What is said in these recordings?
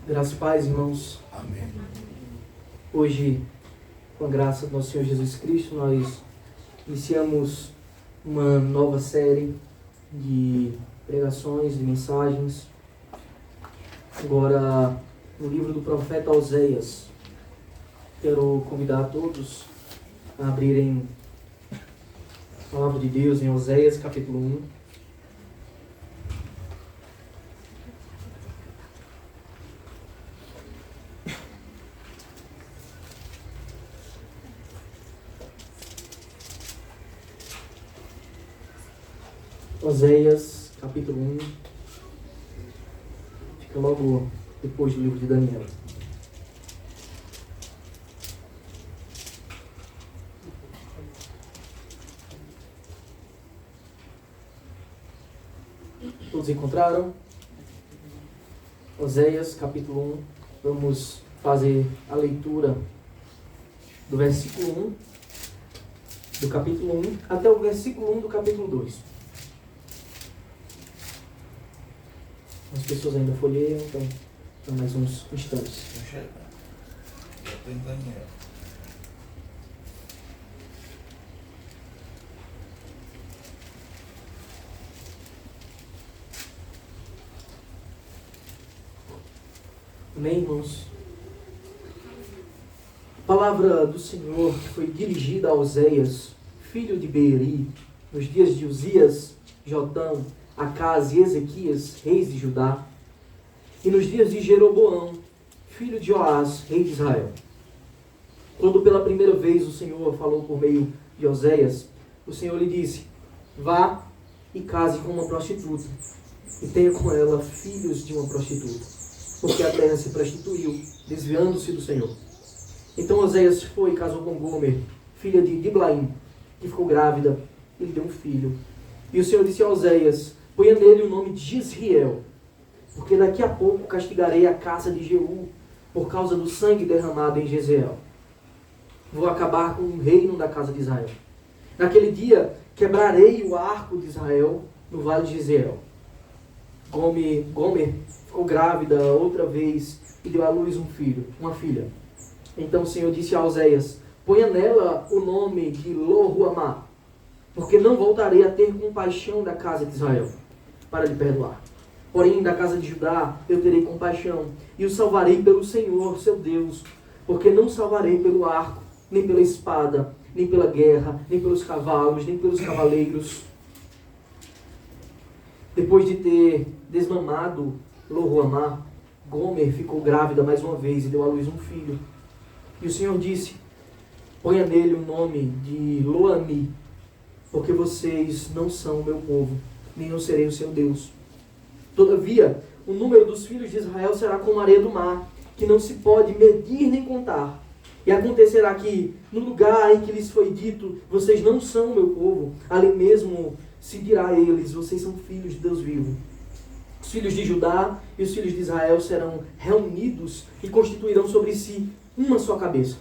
Graças e paz, irmãos. Amém. Hoje, com a graça do nosso Senhor Jesus Cristo, nós iniciamos uma nova série de pregações, de mensagens. Agora, no livro do profeta Oséias, quero convidar a todos a abrirem a palavra de Deus em Oséias, capítulo 1. Oséias, capítulo 1, fica logo depois do livro de Daniel. Todos encontraram? Oséias, capítulo 1, vamos fazer a leitura do versículo 1 do capítulo 1 até o versículo 1 do capítulo 2. As pessoas ainda folheiam, então mais uns instantes. Estou chegando. Já tem Daniel. Amém, irmãos? A palavra do Senhor que foi dirigida a Oséias, filho de Beeri, nos dias de Uzias, Jotão, Acaz e Ezequias, reis de Judá, e nos dias de Jeroboão, filho de Joás, rei de Israel. Quando pela primeira vez o Senhor falou por meio de Oséias, o Senhor lhe disse: vá e case com uma prostituta, e tenha com ela filhos de uma prostituta, porque a terra se prostituiu, desviando-se do Senhor. Então Oséias foi e casou com Gomer, filha de Diblaim, que ficou grávida, e lhe deu um filho. E o Senhor disse a Oséias: ponha nele o nome de Jezriel, porque daqui a pouco castigarei a casa de Jeú por causa do sangue derramado em Jezreel. Vou acabar com o reino da casa de Israel. Naquele dia quebrarei o arco de Israel no vale de Jezreel. Gomer ficou grávida outra vez e deu à luz um filho, uma filha. Então o Senhor disse a Oséias: ponha nela o nome de Lo-Ruamá, porque não voltarei a ter compaixão da casa de Israel, para lhe perdoar. Porém, da casa de Judá eu terei compaixão, e o salvarei pelo Senhor, seu Deus, porque não salvarei pelo arco, nem pela espada, nem pela guerra, nem pelos cavalos, nem pelos cavaleiros. Depois de ter desmamado Lo-Ruamá, Gomer ficou grávida mais uma vez e deu à luz um filho. E o Senhor disse: ponha nele o nome de Lo-Ami, porque vocês não são o meu povo, nem eu serei o seu Deus. Todavia, o número dos filhos de Israel será como a areia do mar, que não se pode medir nem contar. E acontecerá que, no lugar em que lhes foi dito: vocês não são o meu povo, ali mesmo se dirá a eles: vocês são filhos de Deus vivo. Os filhos de Judá e os filhos de Israel serão reunidos e constituirão sobre si uma só cabeça.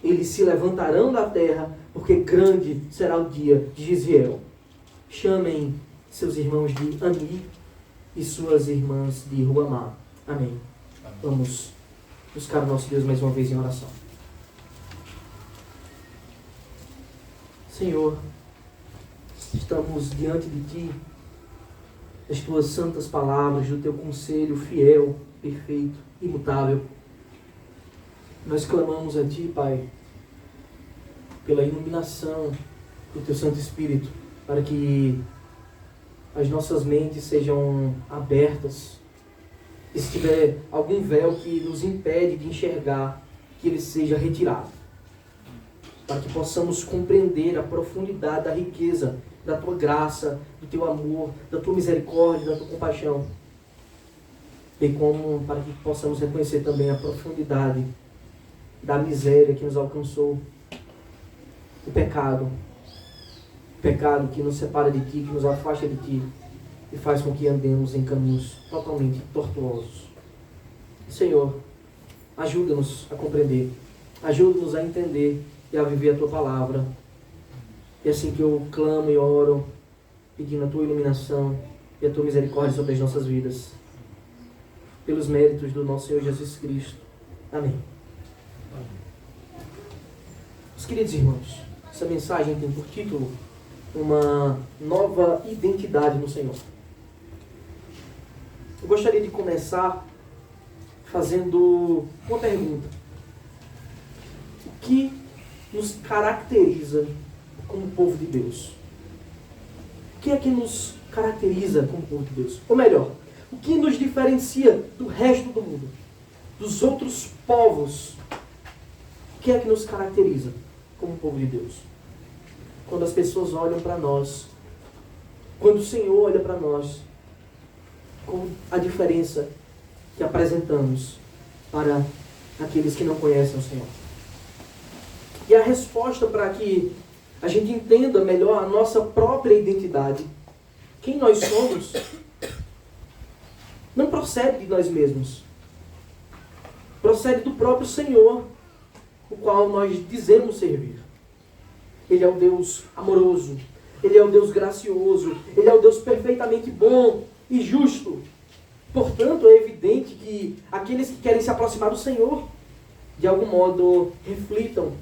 Eles se levantarão da terra, porque grande será o dia de Jezreel. Chamem seus irmãos de Ami e suas irmãs de Ruamá. Amém. Amém. Vamos buscar o nosso Deus mais uma vez em oração. Senhor, estamos diante de Ti, das Tuas santas palavras, do Teu conselho fiel, perfeito, imutável. Nós clamamos a Ti, Pai, pela iluminação do Teu Santo Espírito, para que as nossas mentes sejam abertas. E se tiver algum véu que nos impede de enxergar, que ele seja retirado, para que possamos compreender a profundidade da riqueza da Tua graça, do Teu amor, da Tua misericórdia, da Tua compaixão, bem como para que possamos reconhecer também a profundidade da miséria que nos alcançou, o pecado que nos separa de Ti, que nos afasta de Ti e faz com que andemos em caminhos totalmente tortuosos. Senhor, ajuda-nos a compreender, ajuda-nos a entender e a viver a Tua palavra. É assim que eu clamo e oro, pedindo a Tua iluminação e a Tua misericórdia sobre as nossas vidas. pelos méritos do nosso Senhor Jesus Cristo. Amém. Meus queridos irmãos, essa mensagem tem por título uma nova identidade no Senhor. Eu gostaria de começar fazendo uma pergunta. O que nos caracteriza como povo de Deus? O que é que nos caracteriza como povo de Deus? Ou melhor, o que nos diferencia do resto do mundo? Dos outros povos? O que é que nos caracteriza como povo de Deus? Quando as pessoas olham para nós, quando o Senhor olha para nós, qual a diferença que apresentamos para aqueles que não conhecem o Senhor? E a resposta para que a gente entenda melhor a nossa própria identidade, quem nós somos, não procede de nós mesmos. Procede do próprio Senhor, o qual nós dizemos servir. Ele é o Deus amoroso, Ele é o Deus gracioso, Ele é o Deus perfeitamente bom e justo. Portanto, é evidente que aqueles que querem se aproximar do Senhor, de algum modo, reflitam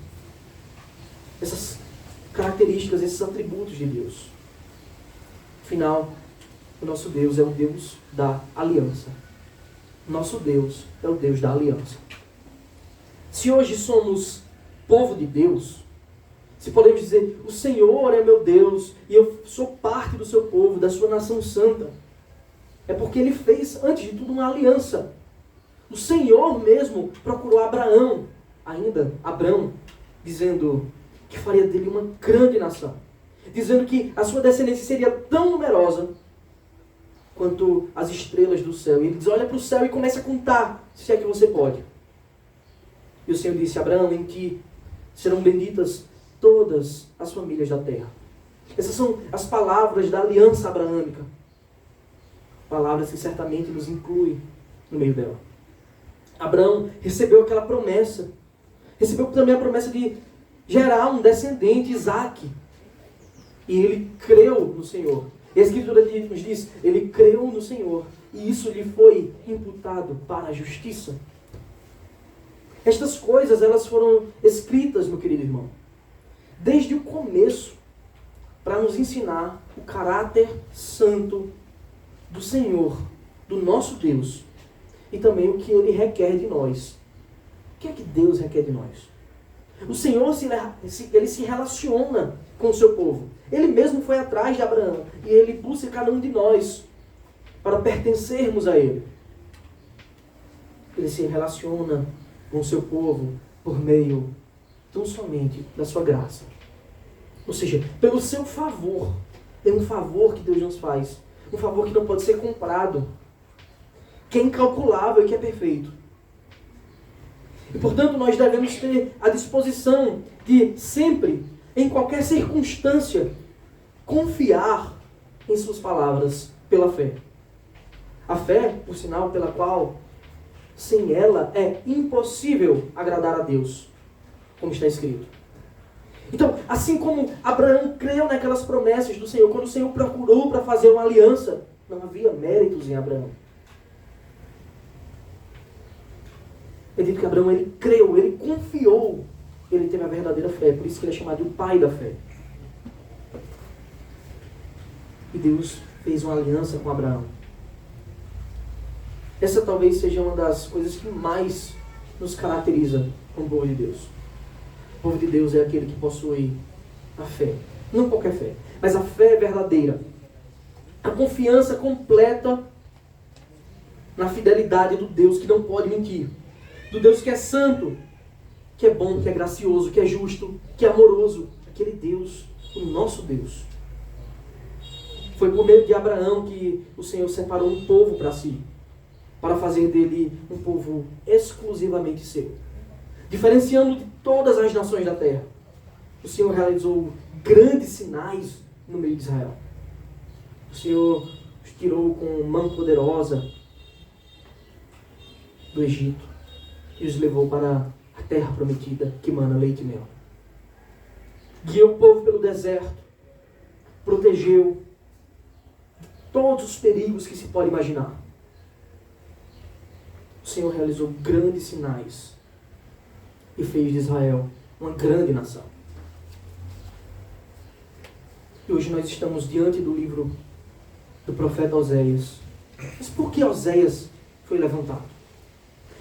essas características, esses atributos de Deus. Afinal, o nosso Deus é o Deus da aliança. Nosso Deus é o Deus da aliança. Se hoje somos povo de Deus, se podemos dizer, o Senhor é meu Deus e eu sou parte do seu povo, da sua nação santa, é porque Ele fez, antes de tudo, uma aliança. O Senhor mesmo procurou Abraão, dizendo que faria dele uma grande nação, dizendo que a sua descendência seria tão numerosa quanto as estrelas do céu. E ele diz, olha para o céu e começa a contar, se é que você pode. E o Senhor disse, Abraão, em ti serão benditas todas as famílias da terra. Essas são as palavras da aliança abraâmica. Palavras que certamente nos incluem no meio dela. Abraão recebeu aquela promessa. Recebeu também a promessa de gerar um descendente, Isaque. E ele creu no Senhor. E a Escritura nos diz, ele creu no Senhor. E isso lhe foi imputado para a justiça. Estas coisas, elas foram escritas, meu querido irmão, desde o começo, para nos ensinar o caráter santo do Senhor, do nosso Deus, e também o que Ele requer de nós. O que é que Deus requer de nós? O Senhor, Ele se relaciona com o seu povo. Ele mesmo foi atrás de Abraão, e Ele busca cada um de nós para pertencermos a Ele. Ele se relaciona com o seu povo por meio tão somente da sua graça. Ou seja, pelo seu favor. É um favor que Deus nos faz. Um favor que não pode ser comprado. Que é incalculável e que é perfeito. E portanto nós devemos ter a disposição de sempre, em qualquer circunstância, confiar em suas palavras pela fé. A fé, por sinal, pela qual sem ela é impossível agradar a Deus, como está escrito. Então, assim como Abraão creu naquelas promessas do Senhor, quando o Senhor procurou para fazer uma aliança, não havia méritos em Abraão. É dito que Abraão, ele creu, ele confiou, ele teve a verdadeira fé, por isso que ele é chamado de pai da fé. E Deus fez uma aliança com Abraão. Essa talvez seja uma das coisas que mais nos caracteriza como povo de Deus. O povo de Deus é aquele que possui a fé. Não qualquer fé, mas a fé verdadeira. A confiança completa na fidelidade do Deus que não pode mentir. Do Deus que é santo, que é bom, que é gracioso, que é justo, que é amoroso. Aquele Deus, o nosso Deus. Foi por meio de Abraão que o Senhor separou um povo para si, para fazer dele um povo exclusivamente seu. Diferenciando de todas as nações da terra. O Senhor realizou grandes sinais no meio de Israel. O Senhor os tirou com mão poderosa do Egito e os levou para a terra prometida que mana leite e mel. Guiou o povo pelo deserto, protegeu todos os perigos que se pode imaginar. Senhor realizou grandes sinais e fez de Israel uma grande nação. E hoje nós estamos diante do livro do profeta Oséias. Mas por que Oséias foi levantado?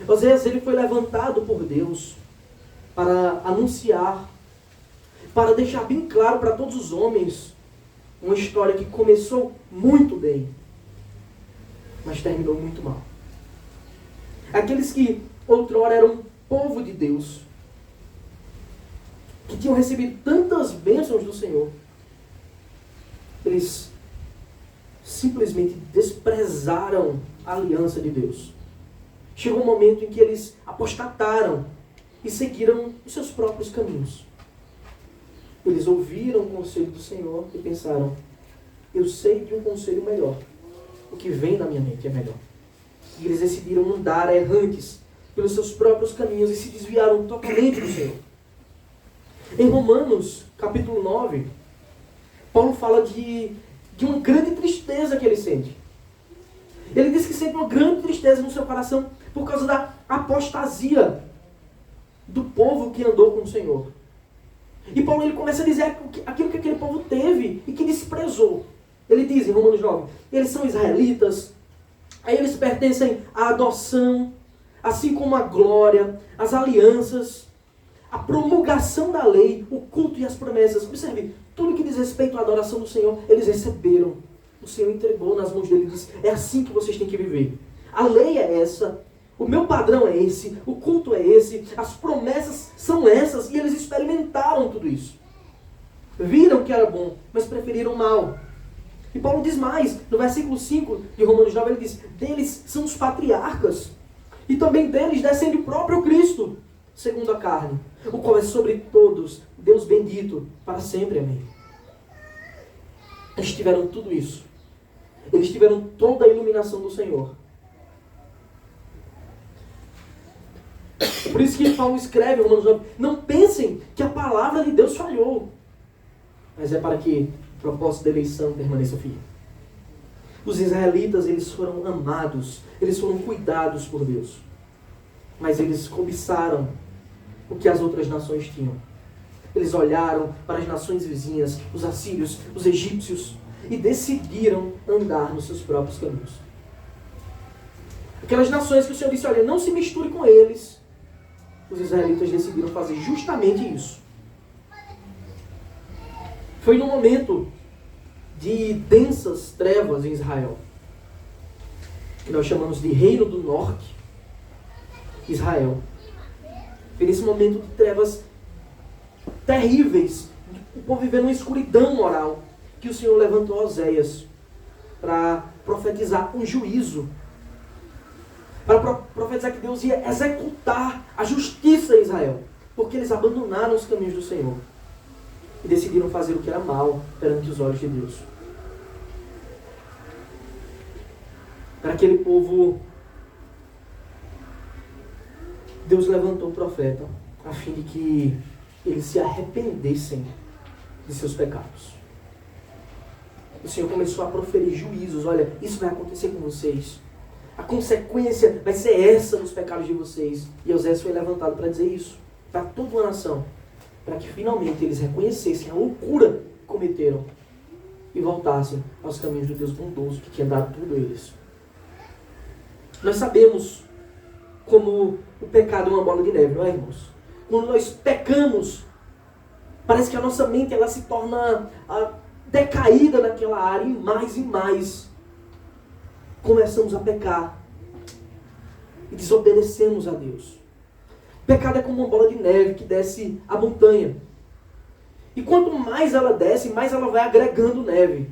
Oséias, ele foi levantado por Deus para anunciar, para deixar bem claro para todos os homens uma história que começou muito bem, mas terminou muito mal. Aqueles que outrora eram povo de Deus, que tinham recebido tantas bênçãos do Senhor, eles simplesmente desprezaram a aliança de Deus. Chegou um momento em que eles apostataram e seguiram os seus próprios caminhos. Eles ouviram o conselho do Senhor e pensaram: eu sei de um conselho melhor. O que vem na minha mente é melhor. E eles decidiram andar errantes pelos seus próprios caminhos e se desviaram totalmente do Senhor. Em Romanos, capítulo 9, Paulo fala de uma grande tristeza que ele sente. Ele diz que sente uma grande tristeza no seu coração por causa da apostasia do povo que andou com o Senhor. E Paulo, ele começa a dizer aquilo que aquele povo teve e que desprezou. Ele diz em Romanos 9, eles são israelitas, aí eles pertencem à adoção, assim como a glória, as alianças, a promulgação da lei, o culto e as promessas. Observe, tudo que diz respeito à adoração do Senhor, eles receberam. O Senhor entregou nas mãos dele e disse: é assim que vocês têm que viver. A lei é essa, o meu padrão é esse, o culto é esse, as promessas são essas, e eles experimentaram tudo isso. Viram que era bom, mas preferiram mal. E Paulo diz mais, no versículo 5 de Romanos 9, ele diz: deles são os patriarcas, e também deles descende o próprio Cristo, segundo a carne, o qual é sobre todos, Deus bendito, para sempre, amém. Eles tiveram tudo isso. Eles tiveram toda a iluminação do Senhor. Por isso que Paulo escreve em Romanos 9, não pensem que a palavra de Deus falhou, mas é para que o propósito da eleição permaneça firme. Os israelitas, eles foram amados, eles foram cuidados por Deus, mas eles cobiçaram o que as outras nações tinham. Eles olharam para as nações vizinhas, os assírios, os egípcios, e decidiram andar nos seus próprios caminhos. Aquelas nações que o Senhor disse: olha, não se misture com eles. Os israelitas decidiram fazer justamente isso. Foi num momento de densas trevas em Israel, que nós chamamos de Reino do Norte, Israel. Foi nesse momento de trevas terríveis, o povo vivendo uma escuridão moral, que o Senhor levantou Oséias para profetizar um juízo, para profetizar que Deus ia executar a justiça em Israel, porque eles abandonaram os caminhos do Senhor e decidiram fazer o que era mal perante os olhos de Deus. Para aquele povo, Deus levantou o profeta a fim de que eles se arrependessem de seus pecados. O Senhor começou a proferir juízos: olha, isso vai acontecer com vocês. A consequência vai ser essa nos pecados de vocês. E Oséias foi levantado para dizer isso para toda uma nação, para que finalmente eles reconhecessem a loucura que cometeram e voltassem aos caminhos do Deus bondoso que tinha dado tudo a eles. Nós sabemos como o pecado é uma bola de neve, não é, irmãos? Quando nós pecamos, parece que a nossa mente ela se torna decaída naquela área, e mais começamos a pecar e desobedecemos a Deus. O pecado é como uma bola de neve que desce a montanha. E quanto mais ela desce, mais ela vai agregando neve.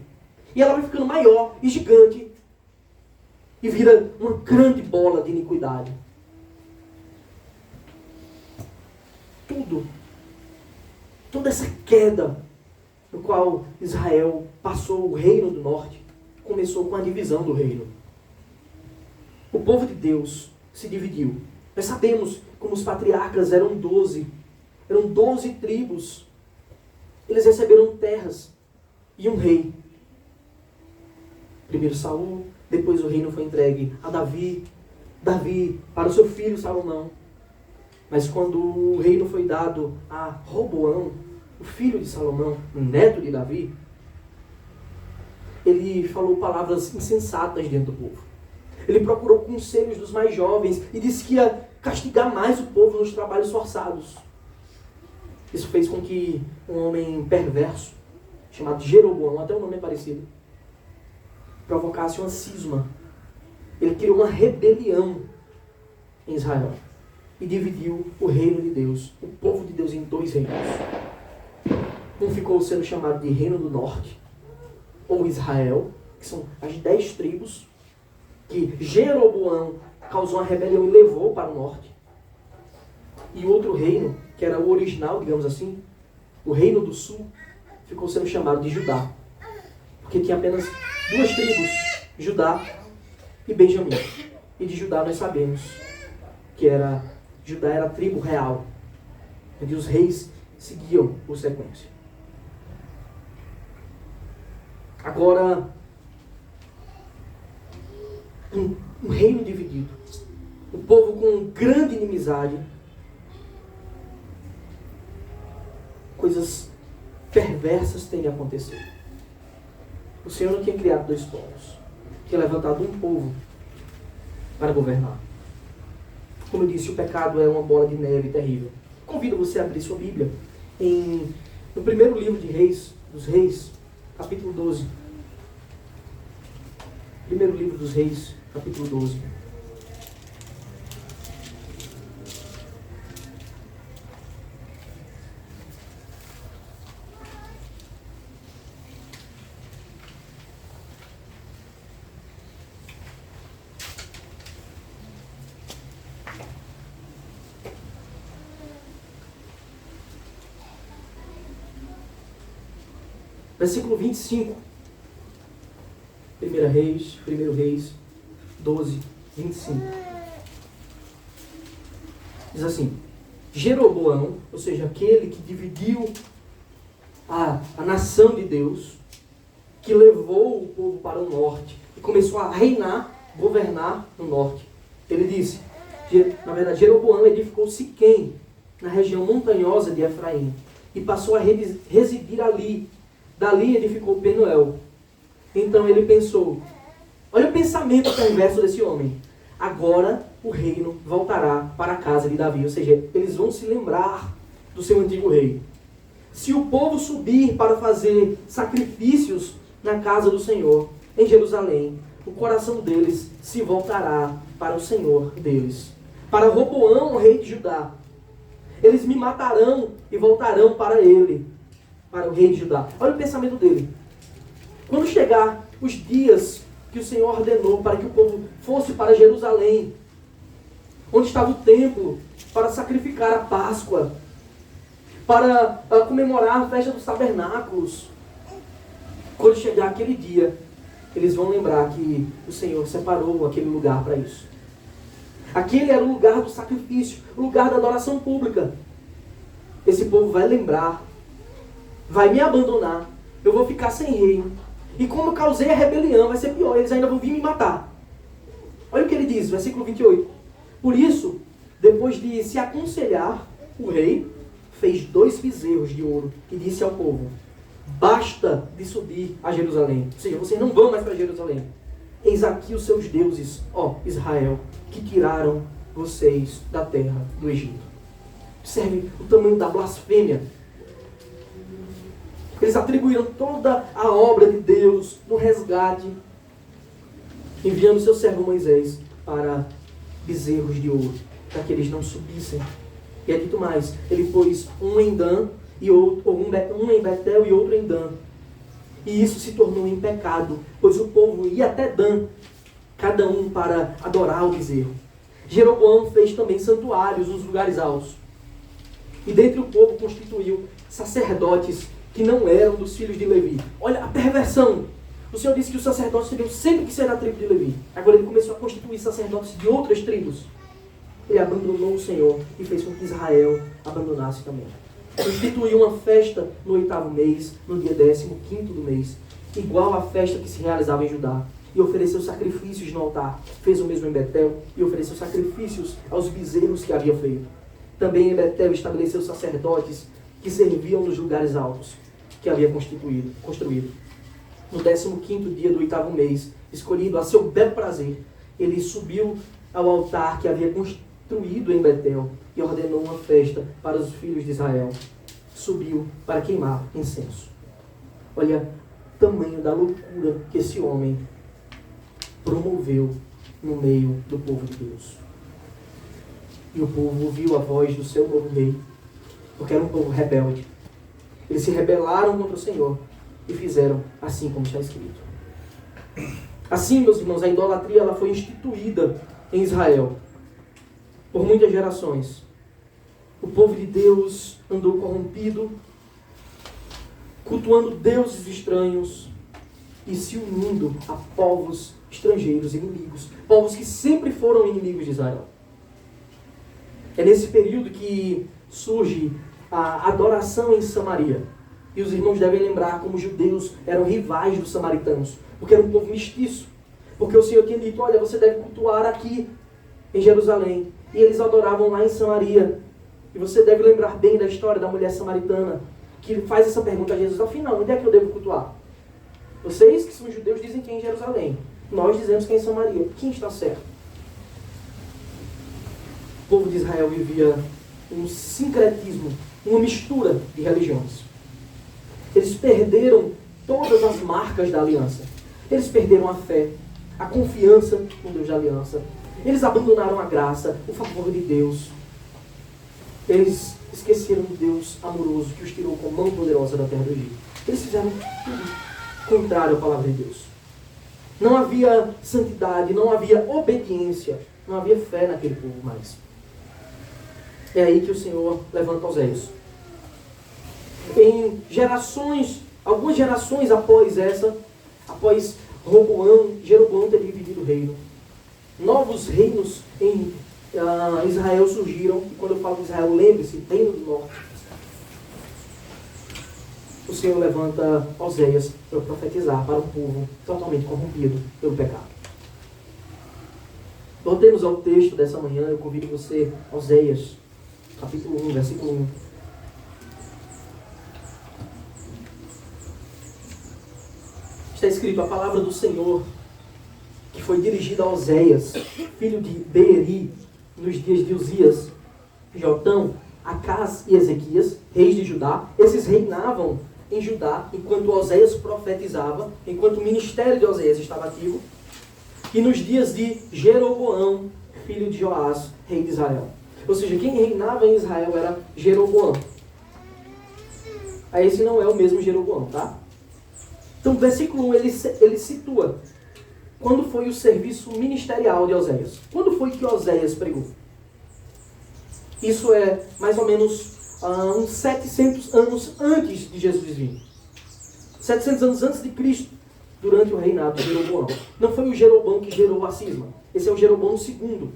E ela vai ficando maior e gigante. E vira uma grande bola de iniquidade. Toda essa queda no qual Israel passou o reino do norte, começou com a divisão do reino. O povo de Deus se dividiu. Nós sabemos como os patriarcas eram 12 tribos. Eles receberam terras e um rei. Primeiro Saul, depois o reino foi entregue a Davi. Davi para o seu filho Salomão. Mas quando o reino foi dado a Roboão, o filho de Salomão, o neto de Davi, ele falou palavras insensatas diante do povo. Ele procurou conselhos dos mais jovens e disse que ia castigar mais o povo nos trabalhos forçados. Isso fez com que um homem perverso, chamado Jeroboão, até o nome é parecido, provocasse uma cisma. Ele criou uma rebelião em Israel e dividiu o reino de Deus, o povo de Deus, em dois reinos. Um ficou sendo chamado de Reino do Norte, ou Israel, que são as 10 tribos que Jeroboão causou uma rebelião e levou para o norte. E o outro reino, que era o original, digamos assim, o Reino do Sul, ficou sendo chamado de Judá, porque tinha apenas 2 tribos, Judá e Benjamim. E de Judá nós sabemos que Judá era a tribo real, onde os reis seguiam por sequência. Agora, um reino dividido, o povo com grande inimizade, coisas perversas têm acontecido. O Senhor não tinha criado 2 povos, tinha levantado um povo para governar. Como eu disse, o pecado é uma bola de neve terrível. Convido você a abrir sua Bíblia no primeiro livro de Reis, dos Reis, capítulo 12. Primeiro livro dos Reis, capítulo 12. Versículo 25. 1 Reis 12, 25. Diz assim: Jeroboão, ou seja, aquele que dividiu a nação de Deus, que levou o povo para o norte e começou a reinar, governar no norte. Ele disse, na verdade, Jeroboão edificou Siquém, na região montanhosa de Efraim, e passou a residir ali. Dali edificou Penuel. Então ele pensou, olha o pensamento perverso desse homem. Agora o reino voltará para a casa de Davi. Ou seja, eles vão se lembrar do seu antigo rei. Se o povo subir para fazer sacrifícios na casa do Senhor, em Jerusalém, o coração deles se voltará para o Senhor deles. Para Roboão, o rei de Judá. Eles me matarão e voltarão para ele, para o rei de Judá. Olha o pensamento dele. Quando chegar os dias que o Senhor ordenou para que o povo fosse para Jerusalém, onde estava o templo, para sacrificar a Páscoa, para comemorar a festa dos tabernáculos, quando chegar aquele dia, eles vão lembrar que o Senhor separou aquele lugar para isso. Aquele era o lugar do sacrifício, o lugar da adoração pública. Esse povo vai lembrar, vai me abandonar, eu vou ficar sem reino. E como eu causei a rebelião, vai ser pior, eles ainda vão vir me matar. Olha o que ele diz, versículo 28. Por isso, depois de se aconselhar, o rei fez 2 bezerros de ouro e disse ao povo, basta de subir a Jerusalém. Ou seja, vocês não vão mais para Jerusalém. Eis aqui os seus deuses, ó Israel, que tiraram vocês da terra do Egito. Observe o tamanho da blasfêmia. Eles atribuíram toda a obra de Deus no resgate, enviando seu servo Moisés para bezerros de ouro, para que eles não subissem. E é dito mais, ele pôs um em Dan, e outro, um em Betel e outro em Dan. E isso se tornou em pecado, pois o povo ia até Dan, cada um para adorar o bezerro. Jeroboão fez também santuários nos lugares altos. E dentre o povo constituiu sacerdotes que não eram dos filhos de Levi. Olha a perversão. O Senhor disse que os sacerdotes teriam sempre que ser da tribo de Levi. Agora ele começou a constituir sacerdotes de outras tribos. Ele abandonou o Senhor e fez com que Israel abandonasse também. Instituiu uma festa no 8º mês, no dia 15º do mês, igual à festa que se realizava em Judá. e ofereceu sacrifícios no altar. Fez o mesmo em Betel e ofereceu sacrifícios aos bezerros que havia feito. Também em Betel estabeleceu sacerdotes que serviam nos lugares altos que havia construído. No 15º dia do 8º mês, escolhido a seu bel prazer, ele subiu ao altar que havia construído em Betel e ordenou uma festa para os filhos de Israel. Subiu para queimar incenso. Olha o tamanho da loucura que esse homem promoveu no meio do povo de Deus. E o povo ouviu a voz do seu novo rei, porque era um povo rebelde. Eles se rebelaram contra o Senhor e fizeram assim como está escrito. Assim, meus irmãos, a idolatria ela foi instituída em Israel por muitas gerações. O povo de Deus andou corrompido, cultuando deuses estranhos e se unindo a povos estrangeiros, inimigos, povos que sempre foram inimigos de Israel. É nesse período que surge a adoração em Samaria. E os irmãos devem lembrar como os judeus eram rivais dos samaritanos, porque era um povo mestiço. Porque o Senhor tinha dito, olha, você deve cultuar aqui em Jerusalém. E eles adoravam lá em Samaria. E você deve lembrar bem da história da mulher samaritana, que faz essa pergunta a Jesus, afinal, onde é que eu devo cultuar? Vocês que são judeus dizem que é em Jerusalém. Nós dizemos que é em Samaria. Quem está certo? O povo de Israel vivia um sincretismo, uma mistura de religiões. Eles perderam todas as marcas da aliança. Eles perderam a fé, a confiança no Deus da aliança. Eles abandonaram a graça, o favor de Deus. Eles esqueceram do Deus amoroso que os tirou com a mão poderosa da terra do Egito. Eles fizeram tudo contrário à palavra de Deus. Não havia santidade, não havia obediência, não havia fé naquele povo mais. É aí que o Senhor levanta Oséias. Em gerações, algumas gerações após Jeroboão ter dividido o reino. Novos reinos em Israel surgiram. E quando eu falo de Israel, lembre-se, reino do norte. O Senhor levanta Oséias para profetizar para um povo totalmente corrompido pelo pecado. Voltemos ao texto dessa manhã. Eu convido você, Oséias, capítulo 1, versículo 1. Está escrito a palavra do Senhor, que foi dirigida a Oséias, filho de Beeri, nos dias de Uzias, Jotão, Acás e Ezequias, reis de Judá. Esses reinavam em Judá, enquanto Oséias profetizava, enquanto o ministério de Oséias estava ativo. E nos dias de Jeroboão, filho de Joás, rei de Israel. Ou seja, quem reinava em Israel era Jeroboão. Aí esse não é o mesmo Jeroboão, tá? Então, o versículo 1, ele situa quando foi o serviço ministerial de Oséias. Quando foi que Oséias pregou? Isso é mais ou menos uns 700 anos antes de Jesus vir. 700 anos antes de Cristo, durante o reinado de Jeroboão. Não foi o Jeroboão que gerou a cisma. Esse é o Jeroboão II,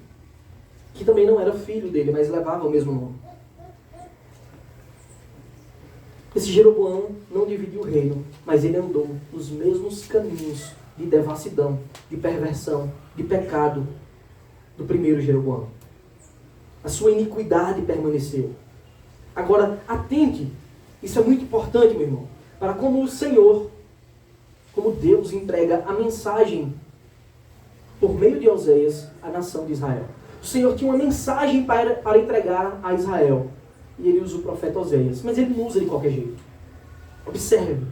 que também não era filho dele, mas levava o mesmo nome. Esse Jeroboão não dividiu o reino, mas ele andou nos mesmos caminhos de devassidão, de perversão, de pecado do primeiro Jeroboão. A sua iniquidade permaneceu. Agora, atente, isso é muito importante, meu irmão, para como o Senhor, como Deus entrega a mensagem por meio de Oséias à nação de Israel. O Senhor tinha uma mensagem para entregar a Israel. E ele usa o profeta Oséias. Mas ele não usa de qualquer jeito. Observe.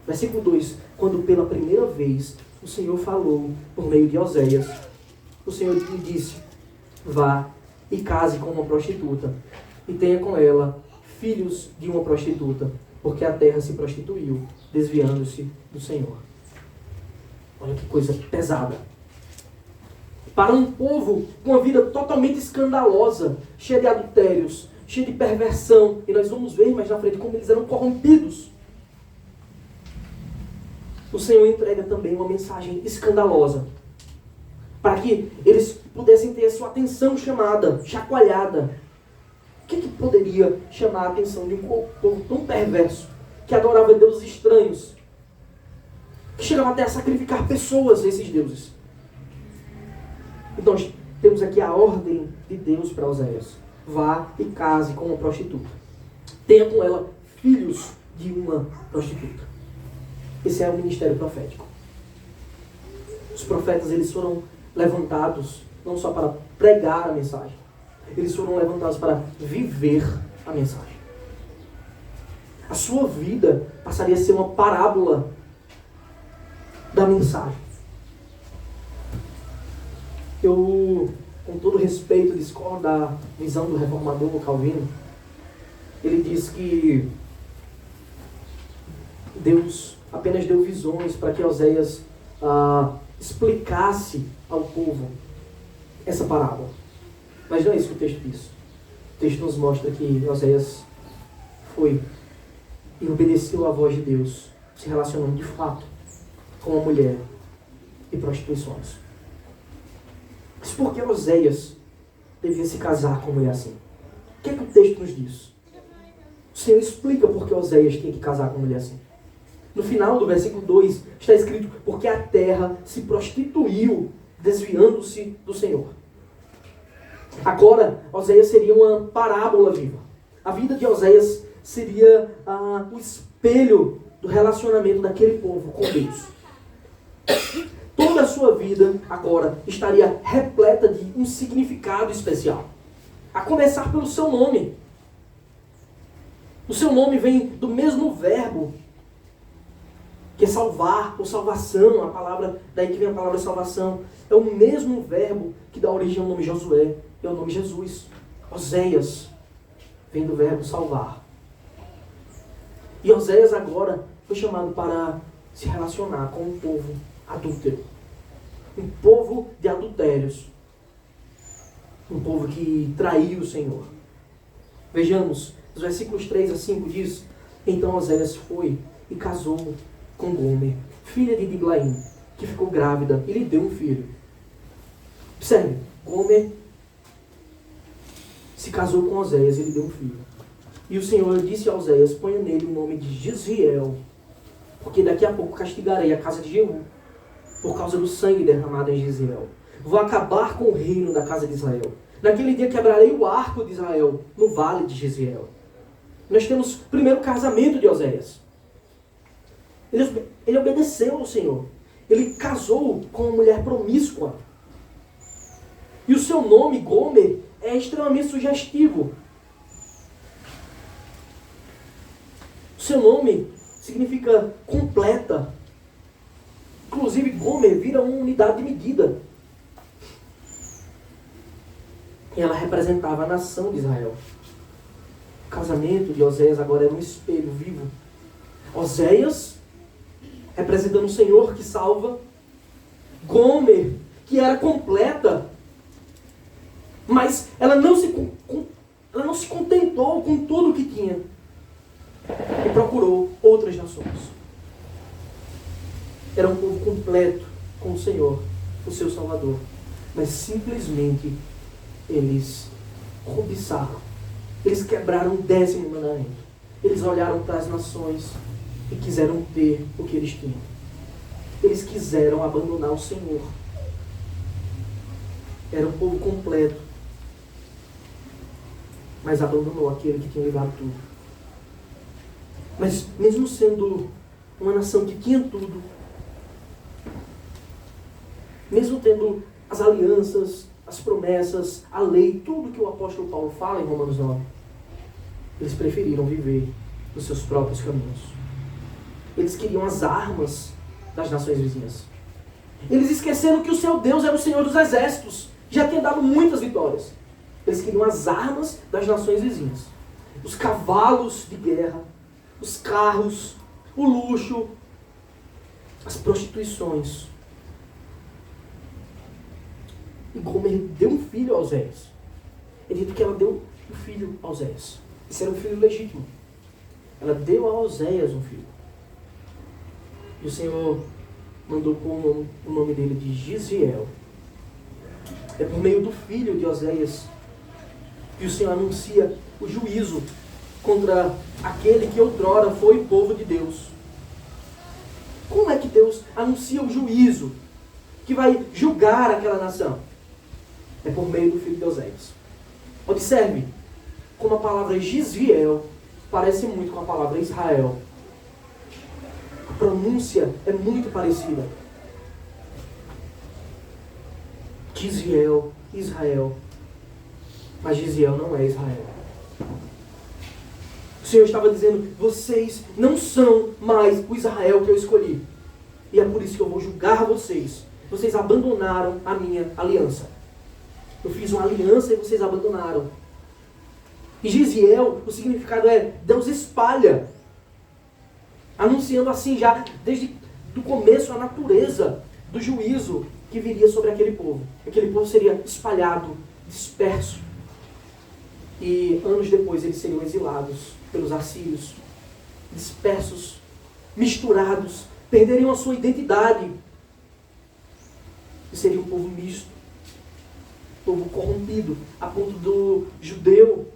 Versículo 2. Quando pela primeira vez o Senhor falou por meio de Oséias, o Senhor lhe disse: vá e case com uma prostituta, e tenha com ela filhos de uma prostituta, porque a terra se prostituiu, desviando-se do Senhor. Olha que coisa pesada. Para um povo com uma vida totalmente escandalosa, cheia de adultérios, cheia de perversão, e nós vamos ver mais na frente como eles eram corrompidos. O Senhor entrega também uma mensagem escandalosa, para que eles pudessem ter a sua atenção chamada, chacoalhada. O que poderia chamar a atenção de um povo tão perverso, que adorava deuses estranhos, que chegava até a sacrificar pessoas a esses deuses. Então, temos aqui a ordem de Deus para Oséias. Vá e case com uma prostituta. Tenha com ela filhos de uma prostituta. Esse é o ministério profético. Os profetas, eles foram levantados não só para pregar a mensagem, eles foram levantados para viver a mensagem. A sua vida passaria a ser uma parábola da mensagem. Eu, com todo respeito, discordo da visão do reformador Calvino. Ele diz que Deus apenas deu visões para que Oséias explicasse ao povo essa parábola. Mas não é isso que o texto diz. O texto nos mostra que Oséias foi e obedeceu à voz de Deus, se relacionando de fato com a mulher e prostituições. Mas por que Oséias devia se casar com uma mulher assim? O que é que o texto nos diz? O Senhor explica por que Oséias tinha que casar com uma mulher assim. No final do versículo 2 está escrito: porque a terra se prostituiu, desviando-se do Senhor. Agora, Oséias seria uma parábola viva. A vida de Oséias seria o espelho do relacionamento daquele povo com Deus. Toda a sua vida agora estaria repleta de um significado especial. A começar pelo seu nome. O seu nome vem do mesmo verbo que é salvar ou salvação. A palavra, daí que vem a palavra salvação. É o mesmo verbo que dá origem ao nome Josué e ao nome Jesus. Oséias vem do verbo salvar. E Oséias agora foi chamado para se relacionar com um povo adúltero. Um povo de adultérios. Um povo que traiu o Senhor. Vejamos, os versículos 3 a 5 diz: então Oséias foi e casou com Gomer, filha de Diblaim, que ficou grávida e lhe deu um filho. Observe, Gomer se casou com Oséias e lhe deu um filho. E o Senhor disse a Oséias: ponha nele o nome de Jezreel, porque daqui a pouco castigarei a casa de Jeú, por causa do sangue derramado em Jezreel. Vou acabar com o reino da casa de Israel. Naquele dia quebrarei o arco de Israel no vale de Jezreel. Nós temos o primeiro casamento de Oséias. Ele obedeceu ao Senhor. Ele casou com uma mulher promíscua. E o seu nome, Gomer, é extremamente sugestivo. O seu nome significa completa. Inclusive, Gomer vira uma unidade de medida. E ela representava a nação de Israel. O casamento de Oséias agora era um espelho vivo. Oséias representando o Senhor que salva. Gomer, que era completa. Mas ela não se contentou com tudo o que tinha. E procurou outras nações. Era um povo completo com o Senhor, o seu Salvador. Mas simplesmente eles cobiçaram. Eles quebraram o 10º mandamento. Eles olharam para as nações e quiseram ter o que eles tinham. Eles quiseram abandonar o Senhor. Era um povo completo, mas abandonou aquele que tinha levado tudo. Mas mesmo sendo uma nação que tinha tudo, mesmo tendo as alianças, as promessas, a lei, tudo que o apóstolo Paulo fala em Romanos 9, eles preferiram viver nos seus próprios caminhos. Eles queriam as armas das nações vizinhas. Eles esqueceram que o seu Deus era o Senhor dos exércitos, já tinha dado muitas vitórias. Eles queriam as armas das nações vizinhas. Os cavalos de guerra, os carros, o luxo, as prostituições. E Gomer deu um filho a Oséias. É dito que ela deu um filho a Oséias. Esse era um filho legítimo. Ela deu a Oséias um filho. E o Senhor mandou pôr o nome dele de Jezreel. É por meio do filho de Oséias que o Senhor anuncia o juízo contra aquele que outrora foi povo de Deus. Como é que Deus anuncia o juízo que vai julgar aquela nação? É por meio do filho de Oséias. Observe como a palavra Gisviel parece muito com a palavra Israel. A pronúncia é muito parecida. Gisviel, Israel. Mas Gisviel não é Israel. O Senhor estava dizendo, vocês não são mais o Israel que eu escolhi. E é por isso que eu vou julgar vocês. Vocês abandonaram a minha aliança. Eu fiz uma aliança e vocês abandonaram. E Gisviel, o significado é Deus espalha. Anunciando assim já, desde o começo, a natureza do juízo que viria sobre aquele povo. Aquele povo seria espalhado, disperso. E anos depois eles seriam exilados pelos assírios. Dispersos, misturados, perderiam a sua identidade. E seria um povo misto. Povo corrompido, a ponto do judeu,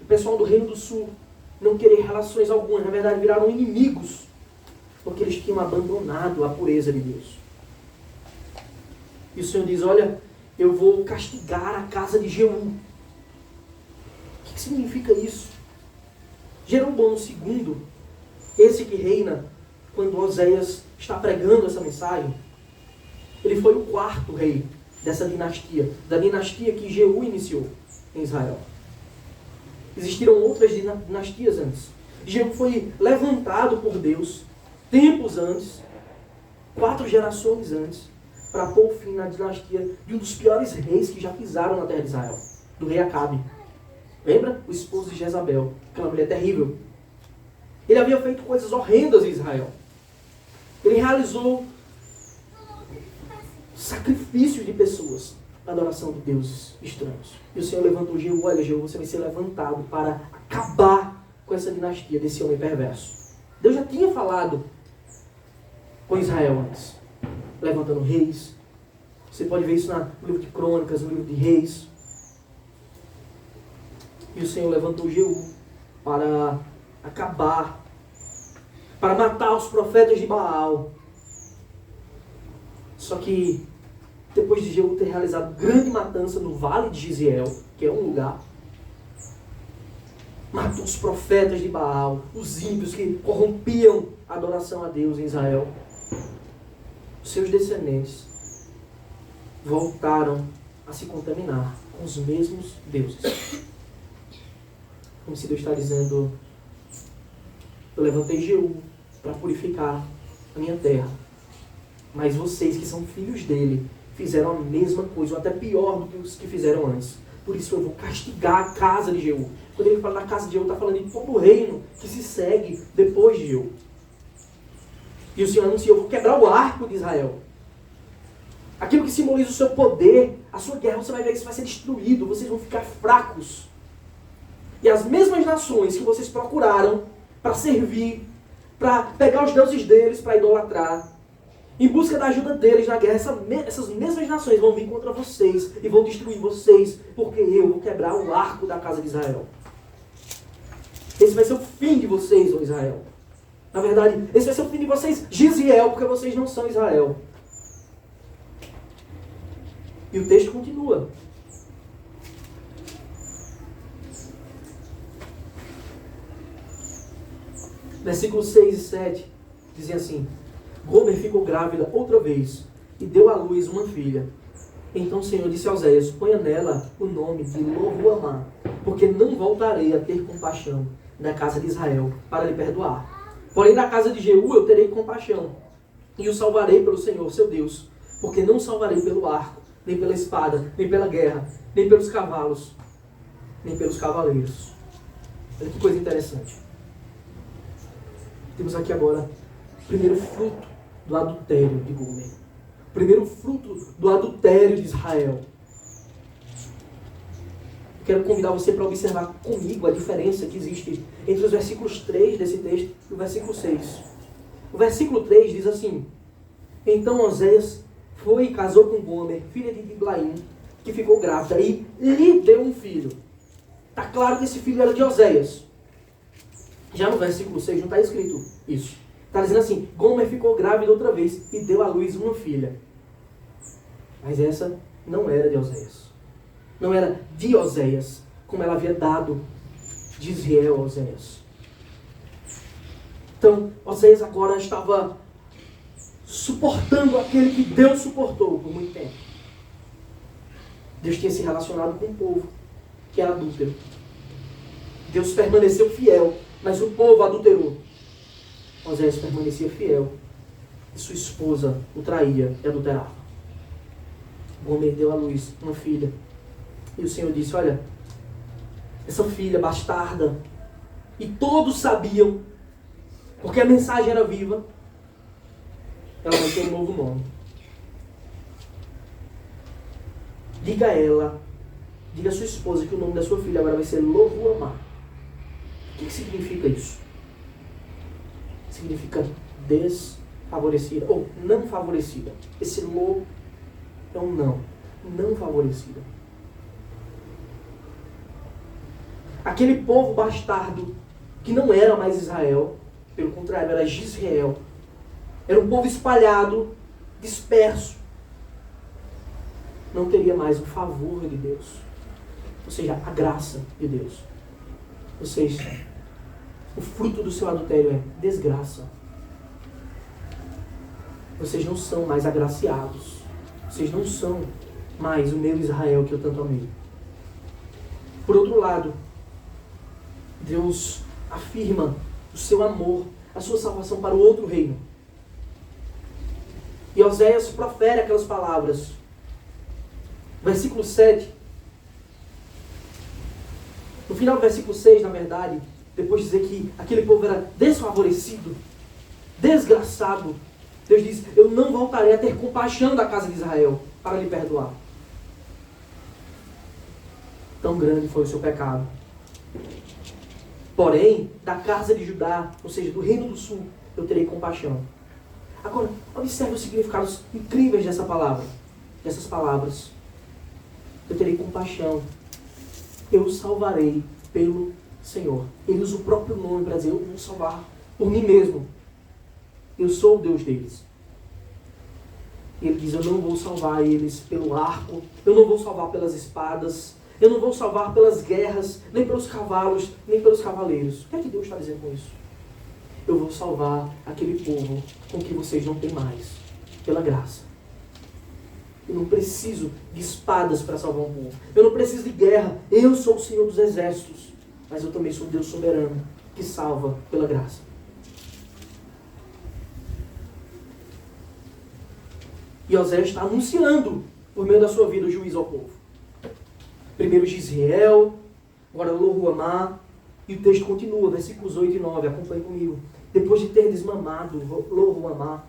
o pessoal do Reino do Sul, não querer relações algumas. Na verdade, viraram inimigos, porque eles tinham abandonado a pureza de Deus. E o Senhor diz, olha, eu vou castigar a casa de Jeú. O que significa isso? Jeroboão II, esse que reina quando Oséias está pregando essa mensagem, ele foi o quarto rei dessa dinastia, da dinastia que Jeú iniciou em Israel. Existiram outras dinastias antes. Jeú foi levantado por Deus tempos antes, 4 gerações antes, para pôr fim na dinastia de um dos piores reis que já pisaram na terra de Israel, do rei Acabe. Lembra? O esposo de Jezabel, aquela mulher terrível. Ele havia feito coisas horrendas em Israel. Ele realizou sacrifícios de pessoas na adoração de deuses estranhos. E o Senhor levantou Jeú, olha Jeú, você vai ser levantado para acabar com essa dinastia desse homem perverso. Deus já tinha falado com Israel antes, levantando reis. Você pode ver isso no livro de Crônicas, no livro de Reis. E o Senhor levantou Jeú para acabar, para matar os profetas de Baal. Só que, depois de Jeú ter realizado grande matança no vale de Gisviel, que é um lugar, matou os profetas de Baal, os ímpios que corrompiam a adoração a Deus em Israel. Os seus descendentes voltaram a se contaminar com os mesmos deuses. Como se Deus está dizendo, eu levantei Jeú para purificar a minha terra. Mas vocês que são filhos dele fizeram a mesma coisa, ou até pior do que os que fizeram antes. Por isso eu vou castigar a casa de Jeú. Quando ele fala da casa de Jeú, está falando de todo o reino que se segue depois de Jeú. E o Senhor anunciou, eu vou quebrar o arco de Israel. Aquilo que simboliza o seu poder, a sua guerra, você vai ver, isso vai ser destruído, vocês vão ficar fracos. E as mesmas nações que vocês procuraram para servir, para pegar os deuses deles, para idolatrar, em busca da ajuda deles na guerra, essas mesmas nações vão vir contra vocês e vão destruir vocês, porque eu vou quebrar o arco da casa de Israel. Esse vai ser o fim de vocês, ó Israel. Na verdade, esse vai ser o fim de vocês, Gisviel, porque vocês não são Israel. E o texto continua. Versículos 6 e 7 dizem assim: Gomer ficou grávida outra vez e deu à luz uma filha. Então o Senhor disse a Oséias: ponha nela o nome de Lo-ruhamá, porque não voltarei a ter compaixão da casa de Israel para lhe perdoar. Porém da casa de Jeú eu terei compaixão e o salvarei pelo Senhor seu Deus, porque não salvarei pelo arco, nem pela espada, nem pela guerra, nem pelos cavalos, nem pelos cavaleiros. Olha que coisa interessante. Temos aqui agora o primeiro fruto do adultério de Gomer. O primeiro fruto do adultério de Israel. Quero convidar você para observar comigo a diferença que existe entre os versículos 3 desse texto e o versículo 6. O versículo 3 diz assim: Então Oséias foi e casou com Gomer, filha de Diblaim, que ficou grávida, e lhe deu um filho. Está claro que esse filho era de Oséias. Já no versículo 6 não está escrito isso. Está dizendo assim, Gomer ficou grávida outra vez e deu à luz uma filha. Mas essa não era de Oséias. Não era de Oséias, como ela havia dado de Israel a Oséias. Então, Oséias agora estava suportando aquele que Deus suportou por muito tempo. Deus tinha se relacionado com o povo, que era adúltero. Deus permaneceu fiel, mas o povo adulterou. Oséias permanecia fiel, e sua esposa o traía e adulterava. Gomer deu à luz uma filha. E o Senhor disse, olha, essa filha bastarda, e todos sabiam, porque a mensagem era viva, ela vai ter um novo nome. Diga a ela, diga a sua esposa que o nome da sua filha agora vai ser Lo-Ruhamá. O que significa isso? Significa desfavorecida, ou não favorecida. Esse Lo é um não favorecida. Aquele povo bastardo, que não era mais Israel, pelo contrário, era Gisrael. Era um povo espalhado, disperso. Não teria mais o favor de Deus. Ou seja, a graça de Deus. Vocês, o fruto do seu adultério é desgraça. Vocês não são mais agraciados. Vocês não são mais o meu Israel que eu tanto amei. Por outro lado, Deus afirma o seu amor, a sua salvação para o outro reino. E Oséias profere aquelas palavras. Versículo 7. No final do versículo 6, na verdade, depois de dizer que aquele povo era desfavorecido, desgraçado, Deus diz, eu não voltarei a ter compaixão da casa de Israel para lhe perdoar. Tão grande foi o seu pecado. Porém, da casa de Judá, ou seja, do reino do sul, eu terei compaixão. Agora, observe os significados incríveis dessa palavra, dessas palavras. Eu terei compaixão. Eu os salvarei pelo Senhor. Ele usa o próprio nome para dizer, eu vou salvar por mim mesmo. Eu sou o Deus deles. Ele diz, eu não vou salvar eles pelo arco, eu não vou salvar pelas espadas, eu não vou salvar pelas guerras, nem pelos cavalos, nem pelos cavaleiros. O que é que Deus está dizendo com isso? Eu vou salvar aquele povo com que vocês não têm mais, pela graça. Eu não preciso de espadas para salvar um povo. Eu não preciso de guerra. Eu sou o Senhor dos exércitos. Mas eu também sou Deus soberano, que salva pela graça. E Oséias está anunciando, por meio da sua vida, o juízo ao povo. Primeiro Gisrael, agora Lo-Ruhamá. E o texto continua, versículos 8 e 9. Acompanhe comigo. Depois de ter desmamado Lo-Ruhamá,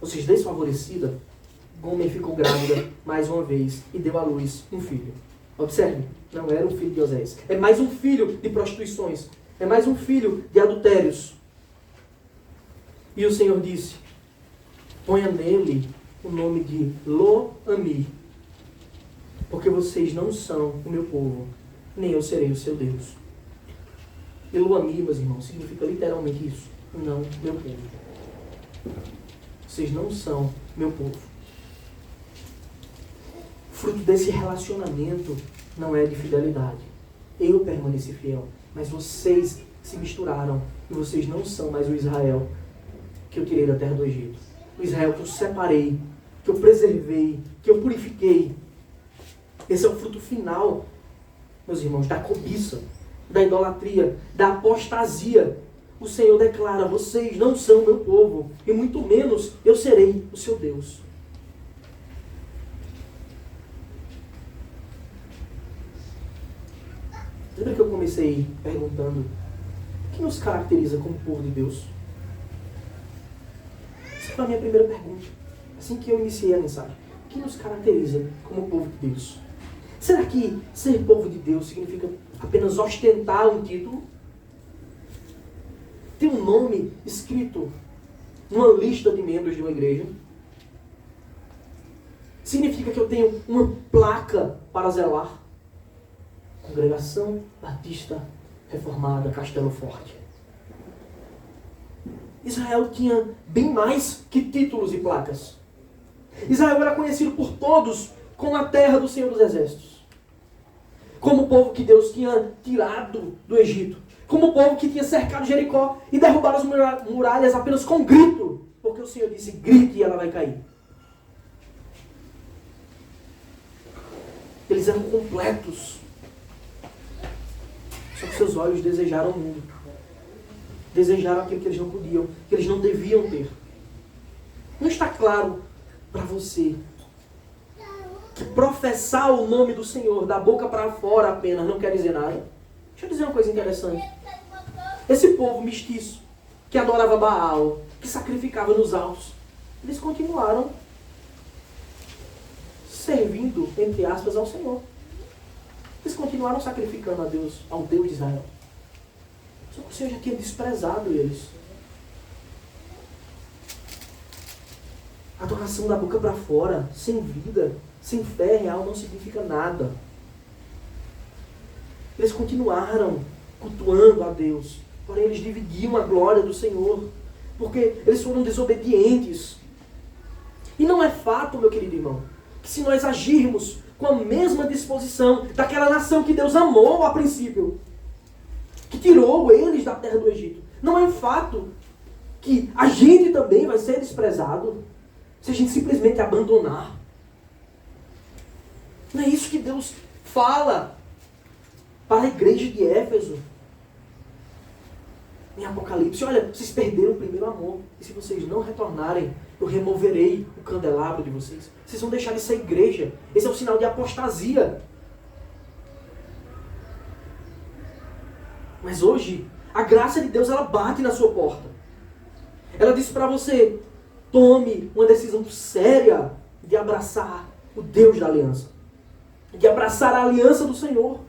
ou seja, desfavorecida, Gomer ficou grávida mais uma vez e deu à luz um filho. Observe, não era um filho de Oséias. É mais um filho de prostituições. É mais um filho de adultérios. E o Senhor disse, ponha nele o nome de Lo-Ami, porque vocês não são o meu povo, nem eu serei o seu Deus. E Lo-Ami, meus irmãos, significa literalmente isso. Não meu povo. Vocês não são meu povo. Fruto desse relacionamento não é de fidelidade. Eu permaneci fiel, mas vocês se misturaram e vocês não são mais o Israel que eu tirei da terra do Egito. O Israel que eu separei, que eu preservei, que eu purifiquei. Esse é o fruto final, meus irmãos, da cobiça, da idolatria, da apostasia. O Senhor declara, vocês não são meu povo, e muito menos eu serei o seu Deus. Lembra que eu comecei perguntando o que nos caracteriza como povo de Deus? Essa foi a minha primeira pergunta. Assim que eu iniciei a mensagem. O que nos caracteriza como povo de Deus? Será que ser povo de Deus significa apenas ostentar um título? Ter um nome escrito numa lista de membros de uma igreja? Significa que eu tenho uma placa para zelar? Congregação Batista Reformada Castelo Forte. Israel tinha bem mais que títulos e placas. Israel era conhecido por todos como a terra do Senhor dos Exércitos. Como o povo que Deus tinha tirado do Egito. Como o povo que tinha cercado Jericó e derrubado as muralhas apenas com um grito. Porque o Senhor disse, grite e ela vai cair. Eles eram completos. Só que seus olhos desejaram o mundo. Desejaram aquilo que eles não podiam, que eles não deviam ter. Não está claro para você que professar o nome do Senhor da boca para fora apenas não quer dizer nada? Deixa eu dizer uma coisa interessante. Esse povo mestiço, que adorava Baal, que sacrificava nos altos, eles continuaram servindo, entre aspas, ao Senhor. Eles continuaram sacrificando a Deus, ao Deus de Israel. Só que o Senhor já tinha desprezado eles. Adoração da boca para fora, sem vida, sem fé real, não significa nada. Eles continuaram cultuando a Deus, porém eles dividiam a glória do Senhor, porque eles foram desobedientes. E não é fato, meu querido irmão, que se nós agirmos com a mesma disposição daquela nação que Deus amou a princípio, que tirou eles da terra do Egito, não é um fato que a gente também vai ser desprezado se a gente simplesmente abandonar. Não é isso que Deus fala para a igreja de Éfeso. Em Apocalipse, olha, vocês perderam o primeiro amor. E se vocês não retornarem, eu removerei o candelabro de vocês. Vocês vão deixar de ser igreja. Esse é o sinal de apostasia. Mas hoje, a graça de Deus, ela bate na sua porta. Ela diz para você, tome uma decisão séria de abraçar o Deus da aliança. De abraçar a aliança do Senhor.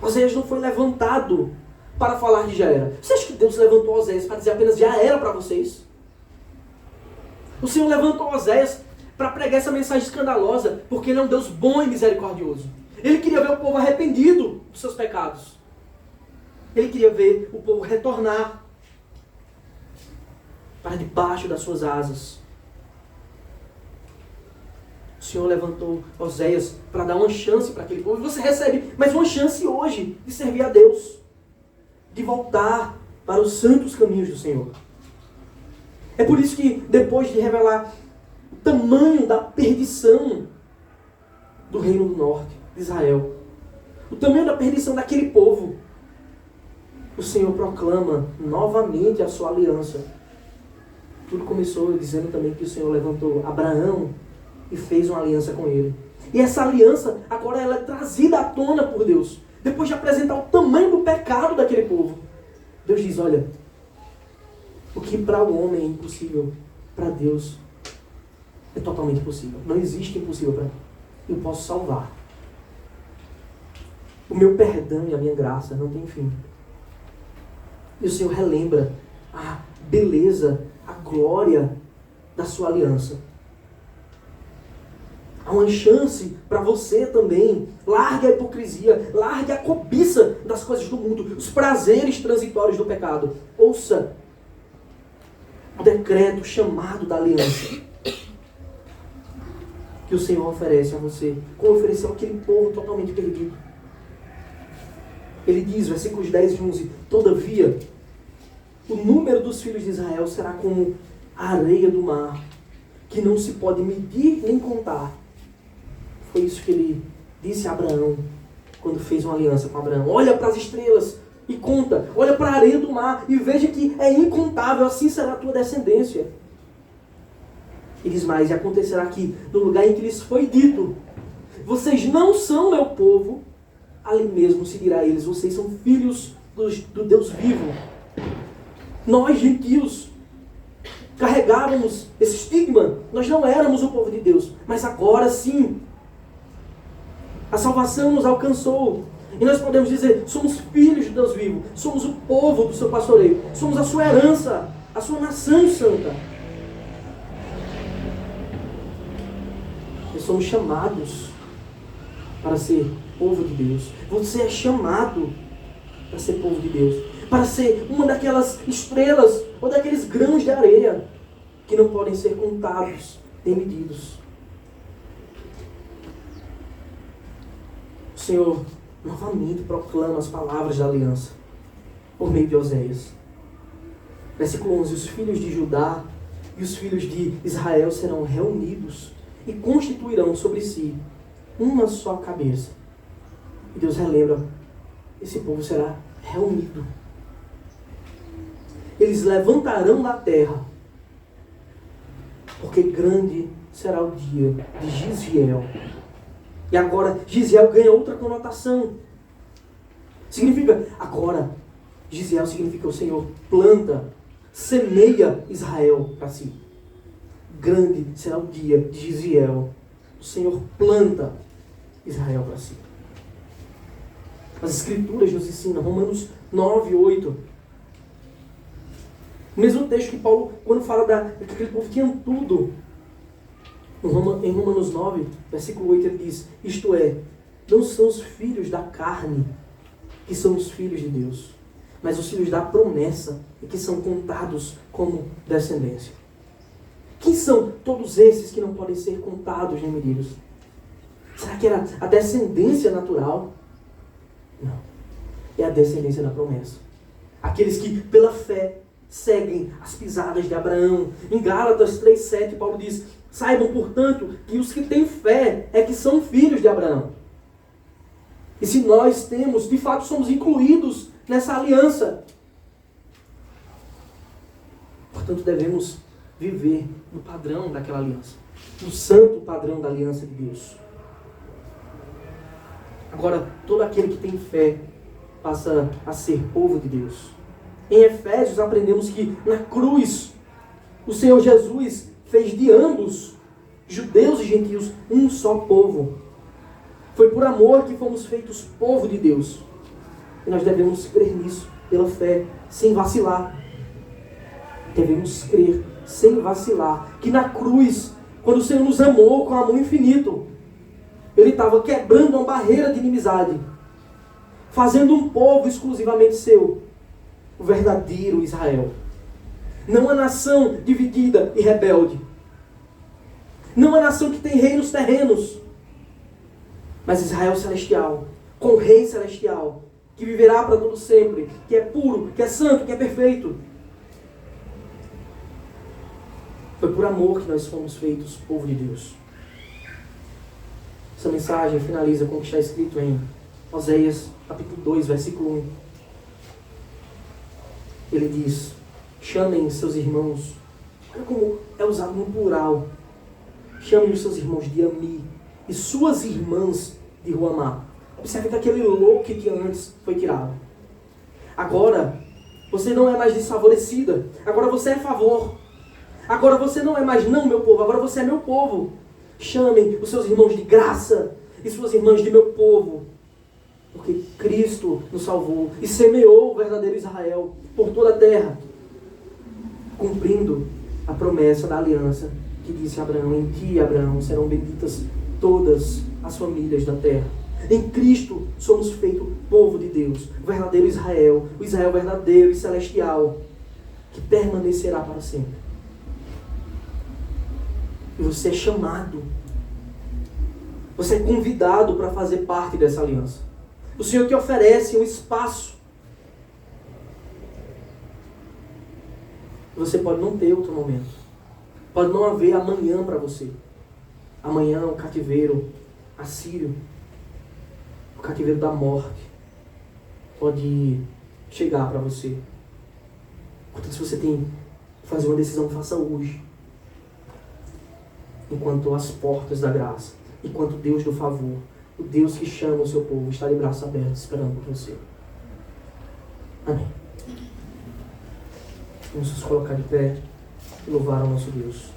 Oséias não foi levantado para falar de já era. Você acha que Deus levantou Oséias para dizer apenas já era para vocês? O Senhor levantou Oséias para pregar essa mensagem escandalosa, porque Ele é um Deus bom e misericordioso. Ele queria ver o povo arrependido dos seus pecados. Ele queria ver o povo retornar para debaixo das suas asas. O Senhor levantou Oséias para dar uma chance para aquele povo. E você recebe mais uma chance hoje de servir a Deus. De voltar para os santos caminhos do Senhor. É por isso que depois de revelar o tamanho da perdição do reino do norte, de Israel, o tamanho da perdição daquele povo, o Senhor proclama novamente a sua aliança. Tudo começou dizendo também que o Senhor levantou Abraão e fez uma aliança com ele. E essa aliança agora ela é trazida à tona por Deus. Depois de apresentar o tamanho do pecado daquele povo, Deus diz, olha, o que para o homem é impossível, para Deus é totalmente possível. Não existe impossível para mim. Eu posso salvar. O meu perdão e a minha graça não tem fim. E o Senhor relembra a beleza, a glória da sua aliança. Há uma chance para você também. Largue a hipocrisia, largue a cobiça das coisas do mundo, os prazeres transitórios do pecado. Ouça o decreto chamado da aliança que o Senhor oferece a você, como ofereceu àquele povo totalmente perdido. Ele diz, versículos 10 e 11, todavia, o número dos filhos de Israel será como a areia do mar, que não se pode medir nem contar. Foi isso que ele disse a Abraão, quando fez uma aliança com Abraão. Olha para as estrelas e conta. Olha para a areia do mar e veja que é incontável. Assim será a tua descendência. E diz mais, e acontecerá que no lugar em que lhes foi dito, vocês não são meu povo, ali mesmo se dirá a eles, vocês são filhos do Deus vivo. Nós, gentios, carregávamos esse estigma. Nós não éramos o povo de Deus. Mas agora sim, a salvação nos alcançou. E nós podemos dizer, somos filhos de Deus vivo. Somos o povo do seu pastoreio. Somos a sua herança, a sua nação santa. Nós somos chamados para ser povo de Deus. Você é chamado para ser povo de Deus. para ser uma daquelas estrelas ou daqueles grãos de areia que não podem ser contados nem medidos. O Senhor novamente proclama as palavras da aliança por meio de Oséias. Versículo 11: os filhos de Judá e os filhos de Israel serão reunidos e constituirão sobre si uma só cabeça. E Deus relembra, esse povo será reunido. Eles levantarão da terra, porque grande será o dia de Gisiel. E agora Gisiel ganha outra conotação. Significa, agora, Gisiel significa o Senhor planta, semeia Israel para si. Grande será o dia de Gisiel. O Senhor planta Israel para si. As Escrituras nos ensinam, Romanos 9, 8. O mesmo texto que Paulo, quando fala que aquele povo tinha tudo. Em Romanos 9, versículo 8, ele diz: isto é, não são os filhos da carne que são os filhos de Deus, mas os filhos da promessa e que são contados como descendência. Quem são todos esses que não podem ser contados nem medidos? Será que era a descendência natural? Não. É a descendência da promessa. Aqueles que, pela fé, seguem as pisadas de Abraão. Em Gálatas 3,7, Paulo diz: saibam, portanto, que os que têm fé é que são filhos de Abraão. E se nós temos, de fato, somos incluídos nessa aliança. Portanto, devemos viver no padrão daquela aliança, no santo padrão da aliança de Deus. Agora, todo aquele que tem fé passa a ser povo de Deus. Em Efésios aprendemos que na cruz o Senhor Jesus fez de ambos, judeus e gentios, um só povo. Foi por amor que fomos feitos povo de Deus. E nós devemos crer nisso, pela fé, sem vacilar. Devemos crer, sem vacilar, que na cruz, quando o Senhor nos amou com amor infinito, Ele estava quebrando uma barreira de inimizade, fazendo um povo exclusivamente seu, o verdadeiro Israel. Não a nação dividida e rebelde. Não a nação que tem reinos terrenos, mas Israel celestial, com o rei celestial, que viverá para todo sempre, que é puro, que é santo, que é perfeito. Foi por amor que nós fomos feitos povo de Deus. Essa mensagem finaliza com o que está escrito em Oséias, capítulo 2, versículo 1. Ele diz: chamem seus irmãos, olha como é usado no plural, chamem os seus irmãos de Ami e suas irmãs de Ruamá. Observe que aquele lo que tinha antes foi tirado. Agora, você não é mais desfavorecida. Agora você é favor. Agora você não é mais não meu povo. Agora você é meu povo. Chamem os seus irmãos de graça e suas irmãs de meu povo. Porque Cristo nos salvou e semeou o verdadeiro Israel por toda a terra, cumprindo a promessa da aliança que disse a Abraão: em ti, Abraão, serão benditas todas as famílias da terra. Em Cristo somos feitos povo de Deus, o verdadeiro Israel, o Israel verdadeiro e celestial, que permanecerá para sempre. E você é chamado, você é convidado para fazer parte dessa aliança. O Senhor te oferece um espaço. Você pode não ter outro momento. Pode não haver amanhã para você. Amanhã o cativeiro assírio, o cativeiro da morte, pode chegar para você. Portanto, se você tem que fazer uma decisão, faça hoje. Enquanto as portas da graça, enquanto Deus do favor, o Deus que chama o seu povo, está de braços abertos esperando por você. Amém. Vamos nos colocar de pé e louvar ao nosso Deus.